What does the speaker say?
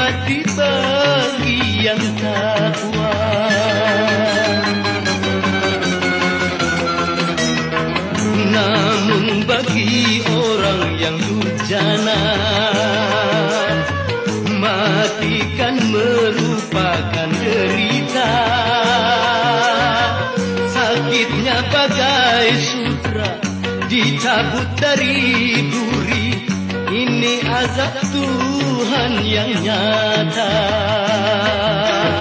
mati bagi yang takwa. Namun bagi orang yang durjana, mati kan merupakan derita. Sakitnya bagai sutra dicabut dari duri. Ini azab Tuhan yang nyata.